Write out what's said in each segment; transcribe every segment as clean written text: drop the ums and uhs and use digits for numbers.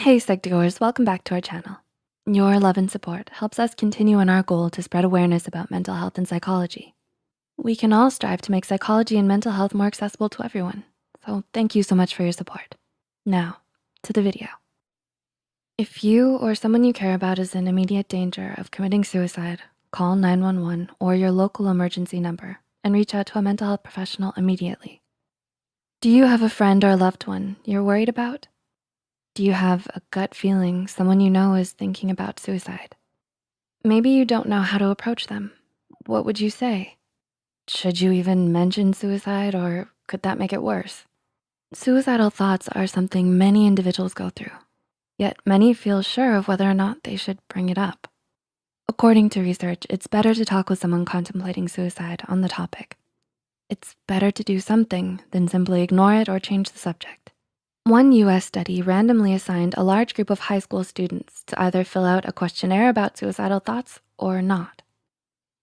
Hey Psych2Goers, welcome back to our channel. Your love and support helps us continue on our goal to spread awareness about mental health and psychology. We can all strive to make psychology and mental health more accessible to everyone. So thank you so much for your support. Now, to the video. If you or someone you care about is in immediate danger of committing suicide, call 911 or your local emergency number and reach out to a mental health professional immediately. Do you have a friend or loved one you're worried about? Do you have a gut feeling someone you know is thinking about suicide? Maybe you don't know how to approach them. What would you say? Should you even mention suicide, or could that make it worse? Suicidal thoughts are something many individuals go through, yet many feel sure of whether or not they should bring it up. According to research, it's better to talk with someone contemplating suicide on the topic. It's better to do something than simply ignore it or change the subject. One US study randomly assigned a large group of high school students to either fill out a questionnaire about suicidal thoughts or not.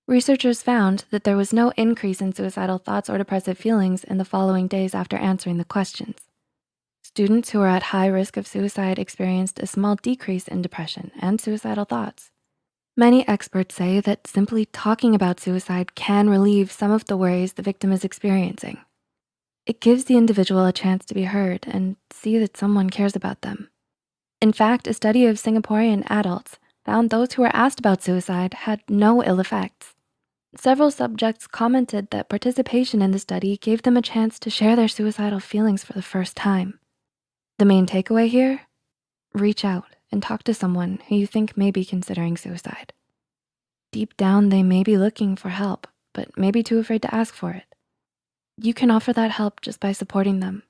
Researchers found that there was no increase in suicidal thoughts or depressive feelings in the following days after answering the questions. Students who were at high risk of suicide experienced a small decrease in depression and suicidal thoughts. Many experts say that simply talking about suicide can relieve some of the worries the victim is experiencing. It gives the individual a chance to be heard and see that someone cares about them. In fact, a study of Singaporean adults found those who were asked about suicide had no ill effects. Several subjects commented that participation in the study gave them a chance to share their suicidal feelings for the first time. The main takeaway here? Reach out and talk to someone who you think may be considering suicide. Deep down, they may be looking for help, but may be too afraid to ask for it. You can offer that help just by supporting them.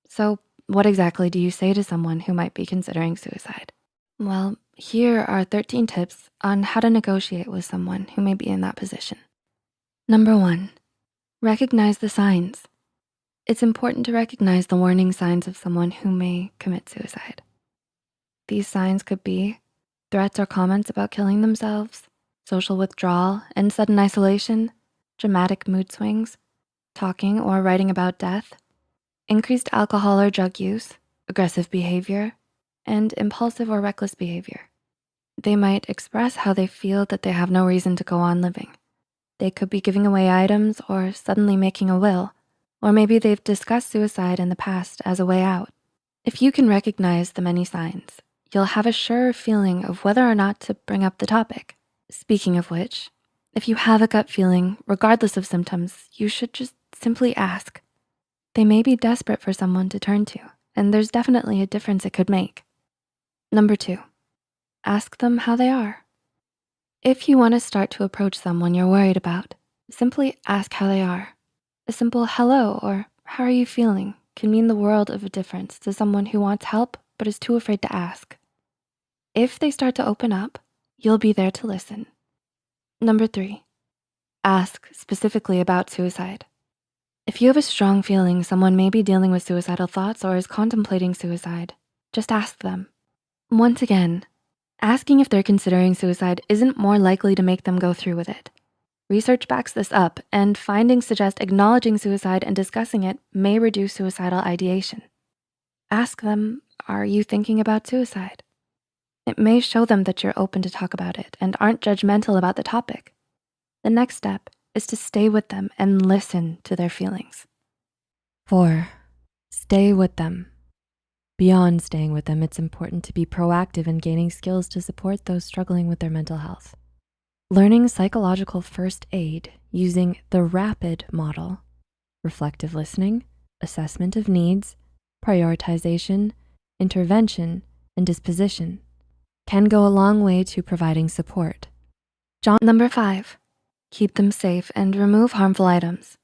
So what exactly do you say to someone who might be considering suicide? Well, here are 13 tips on how to negotiate with someone who may be in that position. Number 1, recognize the signs. It's important to recognize the warning signs of someone who may commit suicide. These signs could be threats or comments about killing themselves, social withdrawal and sudden isolation, dramatic mood swings, talking or writing about death, increased alcohol or drug use, aggressive behavior, and impulsive or reckless behavior. They might express how they feel that they have no reason to go on living. They could be giving away items or suddenly making a will, or maybe they've discussed suicide in the past as a way out. If you can recognize the many signs, you'll have a surer feeling of whether or not to bring up the topic. Speaking of which, if you have a gut feeling, regardless of symptoms, you should just simply ask. They may be desperate for someone to turn to, and there's definitely a difference it could make. Number 2, ask them how they are. If you wanna start to approach someone you're worried about, simply ask how they are. A simple hello or how are you feeling can mean the world of a difference to someone who wants help but is too afraid to ask. If they start to open up, you'll be there to listen. Number 3, ask specifically about suicide. If you have a strong feeling someone may be dealing with suicidal thoughts or is contemplating suicide, just ask them. Once again, asking if they're considering suicide isn't more likely to make them go through with it. Research backs this up, and findings suggest acknowledging suicide and discussing it may reduce suicidal ideation. Ask them, are you thinking about suicide? It may show them that you're open to talk about it and aren't judgmental about the topic. The next step is to stay with them and listen to their feelings. 4, stay with them. Beyond staying with them, it's important to be proactive in gaining skills to support those struggling with their mental health. Learning psychological first aid using the RAPID model, reflective listening, assessment of needs, prioritization, intervention, and disposition, can go a long way to providing support. Number 5, keep them safe and remove harmful items.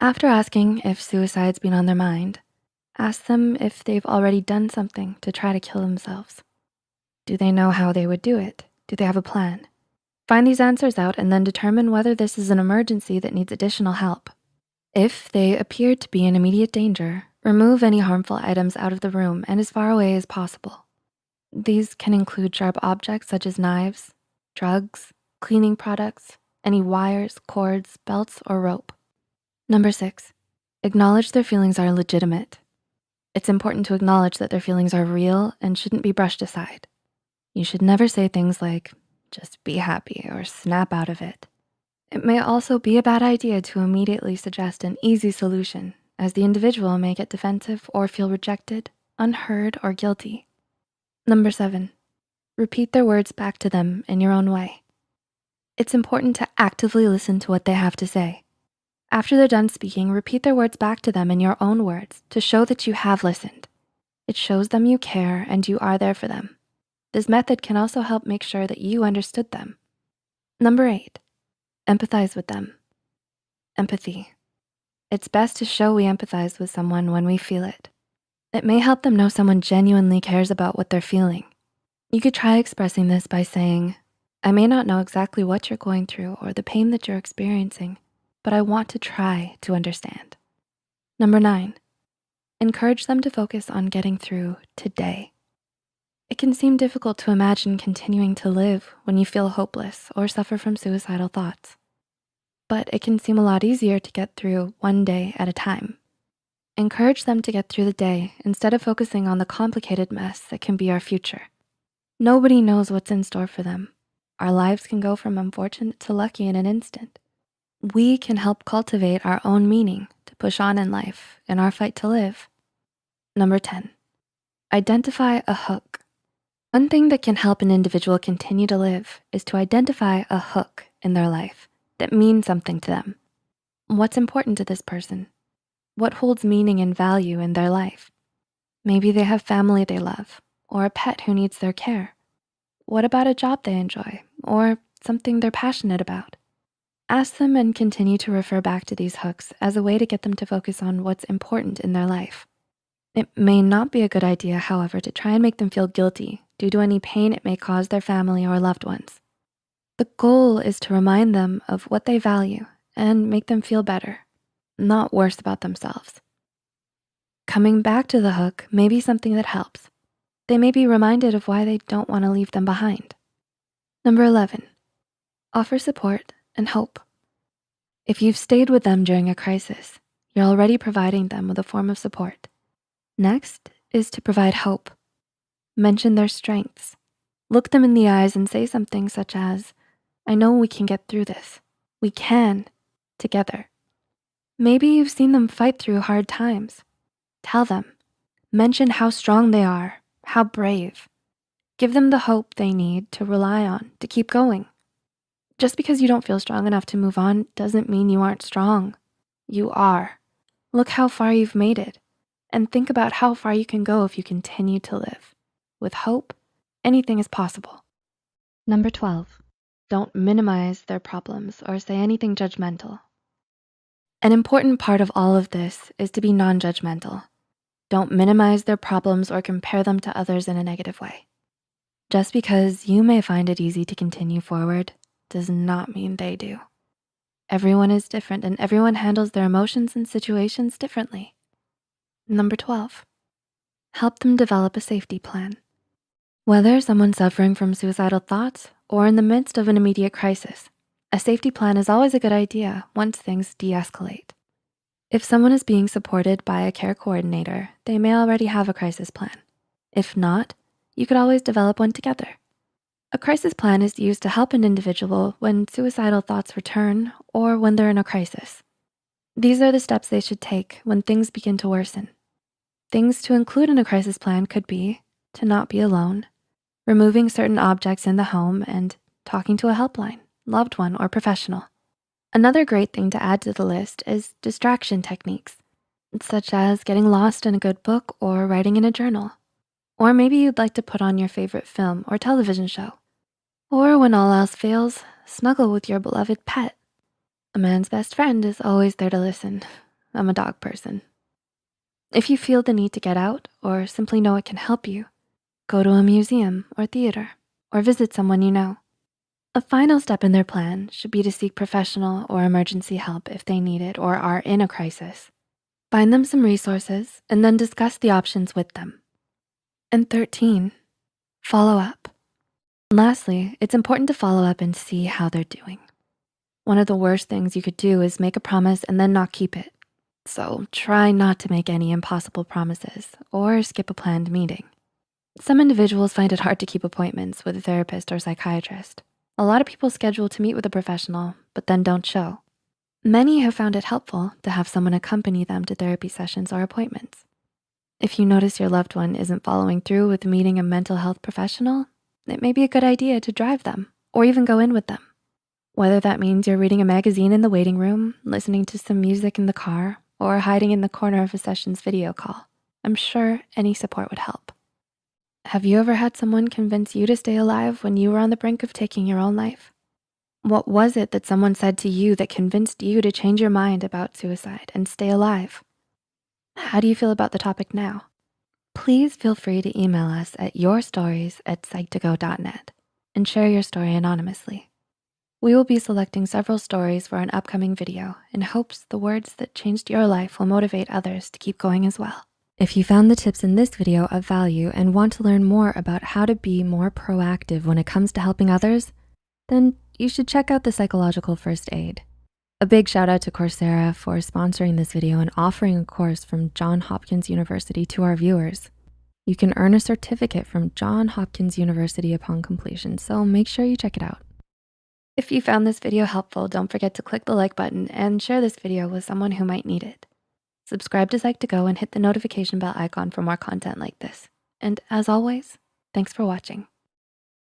After asking if suicide's been on their mind, ask them if they've already done something to try to kill themselves. Do they know how they would do it? Do they have a plan? Find these answers out and then determine whether this is an emergency that needs additional help. If they appear to be in immediate danger, remove any harmful items out of the room and as far away as possible. These can include sharp objects such as knives, drugs, cleaning products, any wires, cords, belts, or rope. Number 6, acknowledge their feelings are legitimate. It's important to acknowledge that their feelings are real and shouldn't be brushed aside. You should never say things like, just be happy or snap out of it. It may also be a bad idea to immediately suggest an easy solution, as the individual may get defensive or feel rejected, unheard, or guilty. Number 7, repeat their words back to them in your own way. It's important to actively listen to what they have to say. After they're done speaking, repeat their words back to them in your own words to show that you have listened. It shows them you care and you are there for them. This method can also help make sure that you understood them. Number 8, empathize with them. Empathy. It's best to show we empathize with someone when we feel it. It may help them know someone genuinely cares about what they're feeling. You could try expressing this by saying, I may not know exactly what you're going through or the pain that you're experiencing, but I want to try to understand. Number 9, encourage them to focus on getting through today. It can seem difficult to imagine continuing to live when you feel hopeless or suffer from suicidal thoughts, but it can seem a lot easier to get through one day at a time. Encourage them to get through the day instead of focusing on the complicated mess that can be our future. Nobody knows what's in store for them. Our lives can go from unfortunate to lucky in an instant. We can help cultivate our own meaning to push on in life in our fight to live. Number 10, identify a hook. One thing that can help an individual continue to live is to identify a hook in their life that means something to them. What's important to this person? What holds meaning and value in their life? Maybe they have family they love or a pet who needs their care. What about a job they enjoy or something they're passionate about? Ask them and continue to refer back to these hooks as a way to get them to focus on what's important in their life. It may not be a good idea, however, to try and make them feel guilty due to any pain it may cause their family or loved ones. The goal is to remind them of what they value and make them feel better, not worse about themselves. Coming back to the hook may be something that helps. They may be reminded of why they don't want to leave them behind. Number 11, offer support and hope. If you've stayed with them during a crisis, you're already providing them with a form of support. Next is to provide hope. Mention their strengths. Look them in the eyes and say something such as, I know we can get through this. We can, together. Maybe you've seen them fight through hard times. Tell them. Mention how strong they are, how brave. Give them the hope they need to rely on to keep going. Just because you don't feel strong enough to move on doesn't mean you aren't strong. You are. Look how far you've made it, and think about how far you can go if you continue to live. With hope, anything is possible. Number 12, don't minimize their problems or say anything judgmental. An important part of all of this is to be non-judgmental. Don't minimize their problems or compare them to others in a negative way. Just because you may find it easy to continue forward does not mean they do. Everyone is different and everyone handles their emotions and situations differently. Number 12, help them develop a safety plan. Whether someone's suffering from suicidal thoughts or in the midst of an immediate crisis, a safety plan is always a good idea once things de-escalate. If someone is being supported by a care coordinator, they may already have a crisis plan. If not, you could always develop one together. A crisis plan is used to help an individual when suicidal thoughts return or when they're in a crisis. These are the steps they should take when things begin to worsen. Things to include in a crisis plan could be to not be alone, removing certain objects in the home, and talking to a helpline, loved one, or professional. Another great thing to add to the list is distraction techniques, such as getting lost in a good book or writing in a journal. Or maybe you'd like to put on your favorite film or television show. Or when all else fails, snuggle with your beloved pet. A man's best friend is always there to listen. I'm a dog person. If you feel the need to get out or simply know it can help you, go to a museum or theater or visit someone you know. A final step in their plan should be to seek professional or emergency help if they need it or are in a crisis. Find them some resources and then discuss the options with them. And 13, follow up. Lastly, it's important to follow up and see how they're doing. One of the worst things you could do is make a promise and then not keep it. So try not to make any impossible promises or skip a planned meeting. Some individuals find it hard to keep appointments with a therapist or psychiatrist. A lot of people schedule to meet with a professional, but then don't show. Many have found it helpful to have someone accompany them to therapy sessions or appointments. If you notice your loved one isn't following through with meeting a mental health professional, it may be a good idea to drive them or even go in with them. Whether that means you're reading a magazine in the waiting room, listening to some music in the car, or hiding in the corner of a session's video call, I'm sure any support would help. Have you ever had someone convince you to stay alive when you were on the brink of taking your own life? What was it that someone said to you that convinced you to change your mind about suicide and stay alive? How do you feel about the topic now? Please feel free to email us at yourstories@psych2go.net and share your story anonymously. We will be selecting several stories for an upcoming video in hopes the words that changed your life will motivate others to keep going as well. If you found the tips in this video of value and want to learn more about how to be more proactive when it comes to helping others, then you should check out the psychological first aid. A big shout out to Coursera for sponsoring this video and offering a course from Johns Hopkins University to our viewers. You can earn a certificate from Johns Hopkins University upon completion, so make sure you check it out. If you found this video helpful, don't forget to click the like button and share this video with someone who might need it. Subscribe to Psych2Go and hit the notification bell icon for more content like this. And as always, thanks for watching.